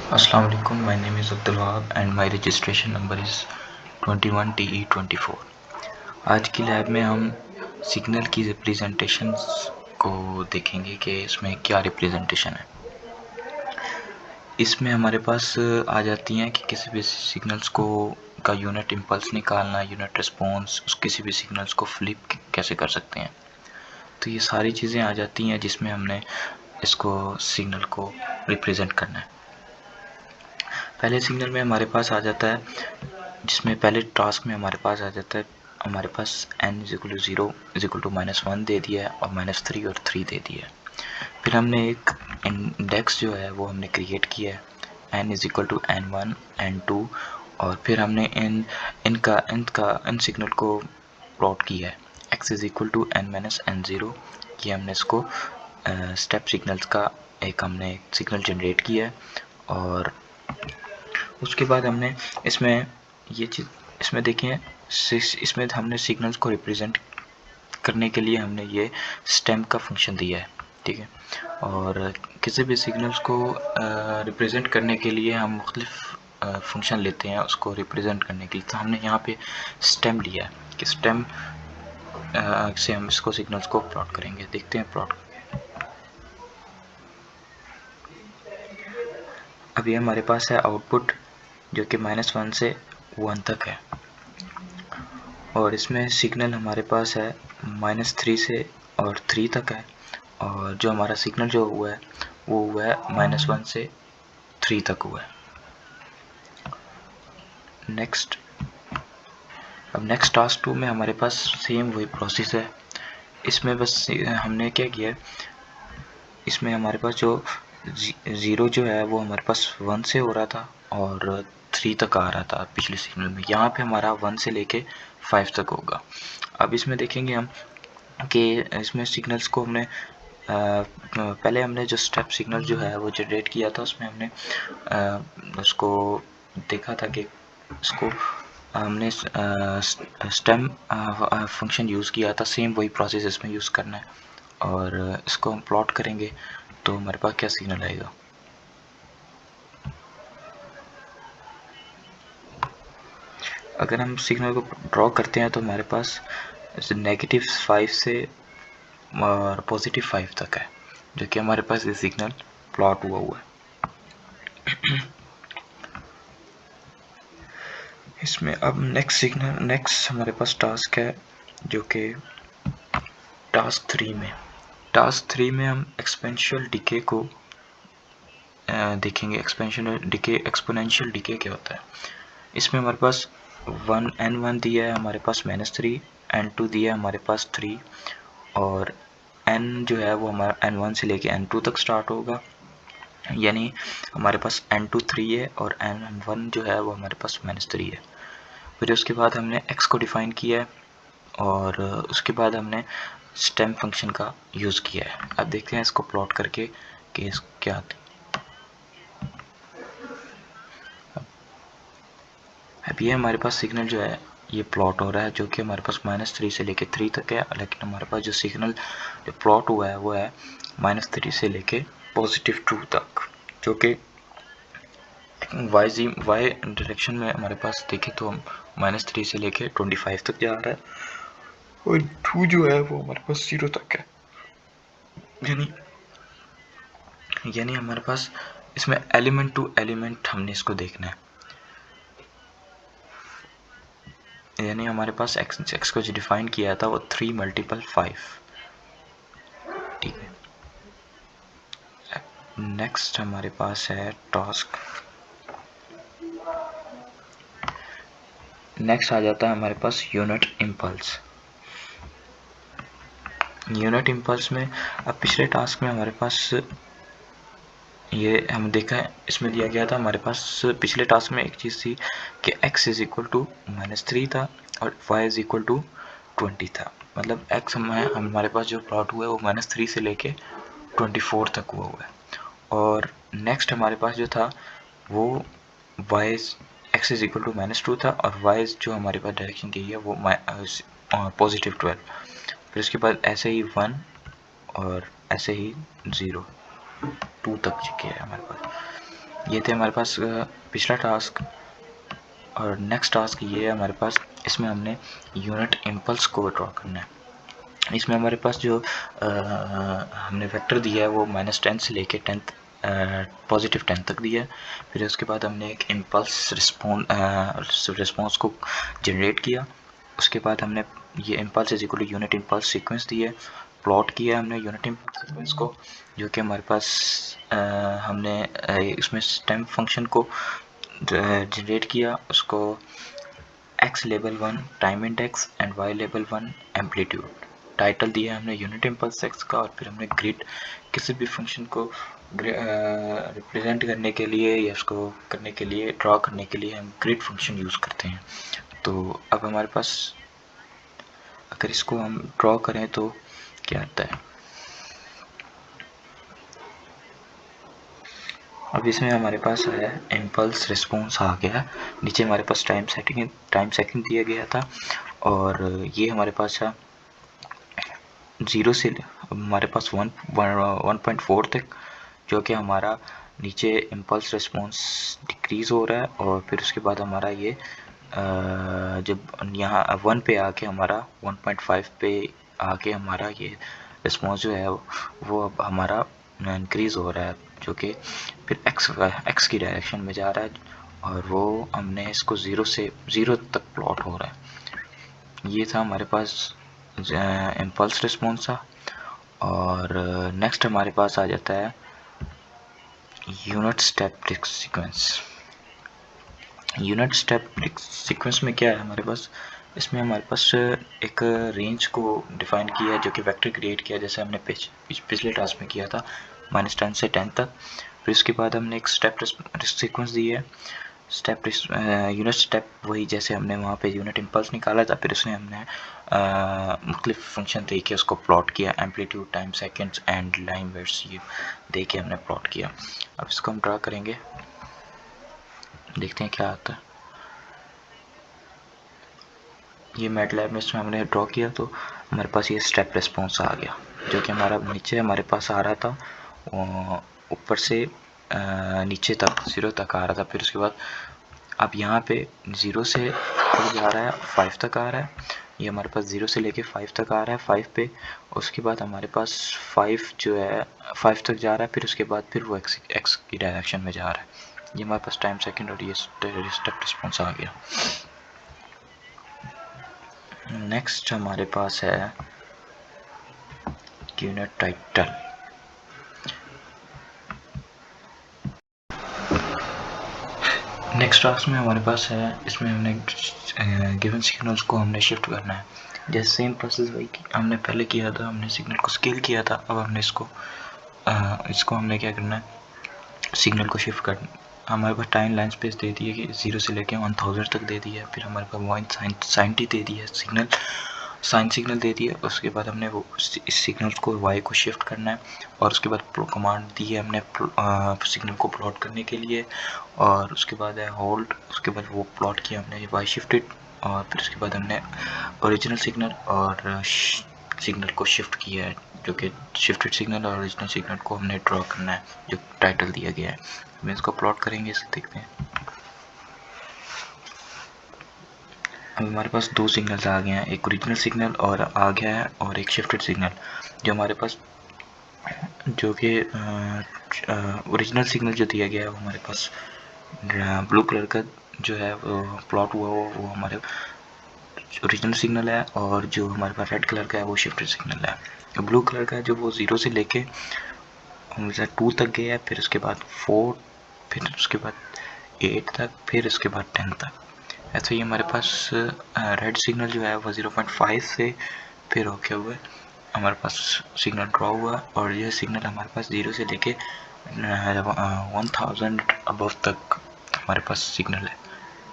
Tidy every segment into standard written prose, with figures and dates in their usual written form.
Assalamu alaikum. My name is Abdul Wahab and my registration number is 21TE24। आज की lab में हम signal की रिप्रेजेंटेशंस को देखेंगे कि इसमें क्या रिप्रेजेंटेशन है। इसमें हमारे पास आ जाती हैं कि किसी भी सिग्नल्स को का यूनिट इम्पल्स निकालना, यूनिट रिस्पॉन्स, किसी भी सिग्नल्स को फ्लिप कैसे कर सकते हैं। तो ये सारी चीज़ें आ जाती हैं जिसमें हमने इसको सिग्नल को रिप्रेजेंट करना है। पहले सिग्नल में हमारे पास आ जाता है, जिसमें पहले टास्क में हमारे पास आ जाता है, हमारे पास n = 0 = -1 दे दिया है और -3 और 3 दे दिया है। फिर हमने एक इंडेक्स जो है वो हमने क्रिएट किया है, n = n1 n2, और फिर हमने इन सिग्नल को प्लॉट किया है, x = n-n0। ये हमने इसको स्टेप सिग्नल्स का हमने सिग्नल जनरेट किया है। और उसके बाद हमने इसमें ये चीज़ इसमें देखें, इसमें हमने सिग्नल्स को रिप्रेजेंट करने के लिए हमने ये स्टेम का फंक्शन दिया है, ठीक है। और किसी भी सिग्नल्स को रिप्रेजेंट करने के लिए हम मुख्तलिफ फंक्शन लेते हैं उसको रिप्रेजेंट करने के लिए। तो हमने यहाँ पे स्टेम लिया है कि स्टेम से हम इसको सिग्नल्स को प्लॉट करेंगे। देखते हैं प्लॉट। अभी हमारे पास है आउटपुट जो कि -1 से 1 तक है, और इसमें सिग्नल हमारे पास है -3 से और 3 तक है, और जो हमारा सिग्नल जो हुआ है वो हुआ है -1 से 3 तक हुआ है। नेक्स्ट, अब नेक्स्ट टास्क 2 में हमारे पास सेम वही प्रोसेस है। इसमें बस हमने क्या किया है, इसमें हमारे पास जो 0 जो है वो हमारे पास 1 से हो रहा था और 3 तक आ रहा था पिछले सिग्नल में। यहाँ पे हमारा 1 से लेके 5 तक होगा। अब इसमें देखेंगे हम कि इसमें सिग्नल्स को हमने पहले हमने जो स्टेप सिग्नल जो है वो जनरेट किया था, उसमें हमने उसको देखा था कि इसको हमने स्टेम फंक्शन यूज़ किया था। सेम वही प्रोसेस इसमें यूज़ करना है, और इसको हम प्लॉट करेंगे तो हमारे पास क्या सिग्नल आएगा। अगर हम सिग्नल को ड्रॉ करते हैं तो हमारे पास -5 से और +5 तक है, जो कि हमारे पास ये सिग्नल प्लॉट हुआ है। इसमें अब नेक्स्ट हमारे पास टास्क है जो कि टास्क 3 में हम एक्सपोनेंशियल डिके को देखेंगे। एक्सपोनेंशियल डिके क्या होता है। इसमें हमारे पास n1 दिया है, हमारे पास -3, n2 दिया है हमारे पास 3, और n जो है वो हमारा n1 से लेके n2 तक स्टार्ट होगा, यानी हमारे पास n2 3 है और n1 जो है वो हमारे पास -3 है। फिर उसके बाद हमने x को डिफ़ाइन किया है, और उसके बाद हमने स्टेम फंक्शन का यूज़ किया है। अब देखते हैं इसको प्लॉट करके कि क्या आती है। अब ये हमारे पास सिग्नल जो है ये प्लॉट हो रहा है, जो कि हमारे पास -3 से लेके 3 तक है, लेकिन हमारे पास जो सिग्नल जो प्लॉट हुआ है वो है -3 से लेके +2 तक, जो कि वाई डायरेक्शन में हमारे पास देखें तो हम -3 से लेके 25 तक जा रहा है, और 2 जो है वो हमारे पास 0 तक है। यानी हमारे पास इसमें एलिमेंट टू एलिमेंट हमने इसको देखना है। यानी हमारे पास x को जो डिफाइन किया था वो 3 × 5, ठीक है। नेक्स्ट हमारे पास है टास्क। नेक्स्ट आ जाता है हमारे पास यूनिट इम्पल्स। यूनिट इम्पल्स में अब पिछले टास्क में हमारे पास ये हम देखा है, इसमें दिया गया था हमारे पास पिछले टास्क में एक चीज़ थी कि x = -3 था और y = 20 था। मतलब x हमारे पास जो प्लॉट हुआ है वो -3 से लेके 24 तक हुआ है। और नेक्स्ट हमारे पास जो था वो x = -2 था, और y जो हमारे पास डायरेक्शन दी है वो +12। फिर उसके बाद ऐसे ही 1 और ऐसे ही 0 2 तक किया है हमारे पास। ये थे हमारे पास पिछला टास्क। और नेक्स्ट टास्क ये है हमारे पास, इसमें हमने यूनिट इम्पल्स को ड्रॉ करना है। इसमें हमारे पास जो हमने वेक्टर दिया है वो -10 से लेके 10th +10 तक दिया है। फिर उसके बाद हमने एक इम्पल्स रिस्पॉन्स को जनरेट किया। उसके बाद हमने ये impulse is equal to unit impulse sequence दिया है, प्लॉट किया हमने यूनिट इम्पल्स सीक्वेंस को, जो कि हमारे पास हमने इसमें स्टेम फंक्शन को जनरेट किया, उसको x level 1 time index and y level 1 amplitude title दिया हमने यूनिट इम्पल्स x का। और फिर हमने ग्रिड किसी भी फंक्शन को रिप्रेजेंट करने के लिए या उसको करने के लिए ड्रॉ करने के लिए हम ग्रिड फंक्शन यूज़ करते हैं। तो अब हमारे पास अगर इसको हम ड्रॉ करें तो क्या आता है, अब इसमें हमारे पास आया इम्पल्स रिस्पॉन्स आ गया। नीचे हमारे पास टाइम सेकंड दिया गया था और ये हमारे पास है 0 से हमारे पास 1.4 तक, जो कि हमारा नीचे इम्पल्स रिस्पॉन्स डिक्रीज़ हो रहा है। और फिर उसके बाद हमारा ये जब यहाँ 1 पे आके हमारा 1.5 पे आके हमारा ये रिस्पॉन्स जो है वो अब हमारा इंक्रीज़ हो रहा है, जो कि फिर एक्स की डायरेक्शन में जा रहा है। और वो हमने इसको 0 तक प्लॉट हो रहा है। ये था हमारे पास इम्पल्स रिस्पॉन्स था। और नेक्स्ट हमारे पास आ जाता है unit step sequence. Unit step sequence में क्या है हमारे पास, इसमें हमारे पास एक रेंज को डिफाइन किया है, जो कि वेक्टर क्रिएट किया जैसे हमने पिछले टास्क में किया था -10 से 10 तक। फिर उसके बाद हमने एक स्टेप सीक्वेंस दी है, यूनिट स्टेप वही जैसे हमने वहाँ पे यूनिट इम्पल्स निकाला था। फिर उसने हमने मुख्तलिफ फंक्शन दे के उसको प्लॉट किया, amplitude, time seconds and line weights ये दे के हमने प्लॉट किया। अब इसको हम ड्रा करेंगे, देखते हैं क्या आता है। ये मैटलैब में इसमें हमने ड्रॉ किया तो हमारे पास ये स्टेप रिस्पॉन्स आ गया, जो कि हमारा नीचे हमारे पास आ रहा था, ऊपर से नीचे तक 0 तक आ रहा था। फिर उसके बाद अब यहाँ पे 0 से जा रहा है 5 तक आ रहा है। ये हमारे पास 0 से लेके 5 तक आ रहा है 5 पे। उसके बाद हमारे पास 5 जो है 5 तक जा रहा है। फिर उसके बाद फिर वो एक्स की डायरेक्शन में जा रहा है। ये हमारे पास टाइम सेकंड और ये स्टेप रिस्पॉन्स आ गया। नेक्स्ट हमारे पास है यूनिट टाइटल। नेक्स्ट टास्क में हमारे पास है, इसमें हमने गिवन सिग्नल्स को हमने शिफ्ट करना है। जैसे सेम प्रोसेस वही हमने पहले किया था, हमने सिग्नल को स्केल किया था। अब हमने इसको हमने क्या करना है, सिग्नल को शिफ्ट करना। हमारे पास टाइम लाइन स्पेस दे दी है कि 0 से लेके 1000 तक दे दिया है। फिर हमारे पास sin t दे दिया है, साइन सिग्नल दे दिया। उसके बाद हमने वो इस सिग्नल्स को y को शिफ्ट करना है। और उसके बाद कमांड दी है हमने सिग्नल को प्लॉट करने के लिए। और उसके बाद है होल्ड, उसके बाद वो प्लॉट किया हमने y शिफ्टेड। और फिर उसके बाद हमने ओरिजिनल सिग्नल और सिग्नल को शिफ्ट किया है, जो कि शिफ्टेड सिग्नल और ओरिजिनल सिग्नल को हमने ड्रॉ करना है, जो टाइटल दिया गया है। हम इसको प्लॉट करेंगे, इसे देखते हैं। अब हमारे पास 2 सिग्नल्स आ गए हैं, एक ओरिजिनल सिग्नल और आ गया है और एक शिफ्टेड सिग्नल। जो हमारे पास जो कि ओरिजिनल सिग्नल जो दिया गया है वो हमारे पास ब्लू कलर का जो है वो प्लॉट हुआ वो हमारे ओरिजिनल सिग्नल है। और जो हमारे पास रेड कलर का है वो शिफ्टेड सिग्नल है। ब्लू कलर का जो वो 0 से लेके 2 तक गया है, फिर उसके बाद 4, फिर उसके बाद 8 तक, फिर उसके बाद 10 तक। ऐसे ही हमारे पास रेड सिग्नल जो है वो 0.5 से फिर होके हुए हमारे पास सिग्नल ड्रॉ हुआ। और यह सिग्नल हमारे पास 0 से लेके 1000 अबव तक हमारे पास सिग्नल है,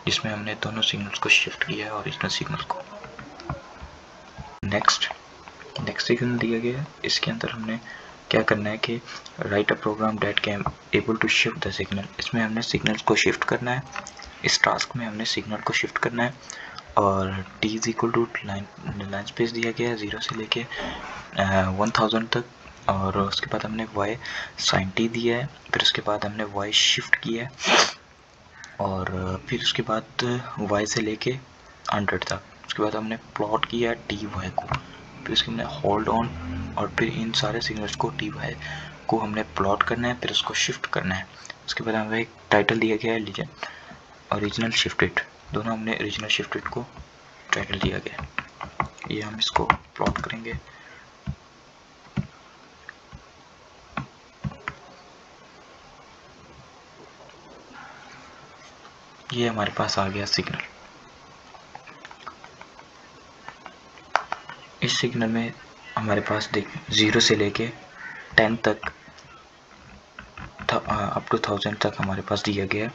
जिसमें हमने दोनों सिग्नल्स को शिफ्ट किया है ओरिजिनल सिग्नल को। नेक्स्ट सिग्नल दिया गया है, इसके अंदर हमने क्या करना है कि write a program that can able to shift the signal. इसमें हमने सिग्नल्स को शिफ्ट करना है, इस टास्क में हमने सिग्नल को शिफ्ट करना है। और t is equal to line space दिया गया है 0 से लेके 1000 तक। और उसके बाद हमने y sin t दिया है, फिर उसके बाद हमने y शिफ्ट किया है, और फिर उसके बाद y से लेके 100 तक, उसके बाद हमने प्लॉट किया है टी वाई को, फिर उसके हमने होल्ड ऑन, और फिर इन सारे सिग्नल्स को टी वाई को हमने प्लॉट करना है, फिर उसको शिफ्ट करना है। उसके बाद हमें एक टाइटल दिया गया है ओरिजिनल शिफ्टेड, दोनों हमने ओरिजिनल शिफ्टेड को टाइटल दिया गया है। ये हम इसको प्लॉट करेंगे। ये हमारे पास आ गया सिग्नल। इस सिग्नल में हमारे पास देख 0 से लेके 10 तक अप टू 1000 तक हमारे पास दिया गया है।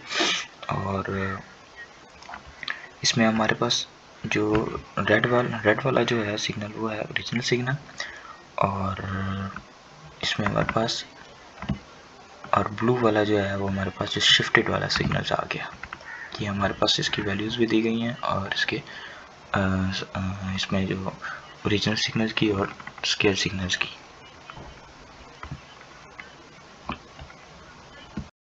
और इसमें हमारे पास जो रेड वाला जो है सिग्नल वो है ओरिजिनल सिग्नल, और इसमें हमारे पास और ब्लू वाला जो है वो हमारे पास जो शिफ्टेड वाला सिग्नल आ गया। कि हमारे पास इसकी वैल्यूज़ भी दी गई हैं, और इसके इसमें जो ओरिजिनल सिग्नल की और स्केल सिग्नल्स की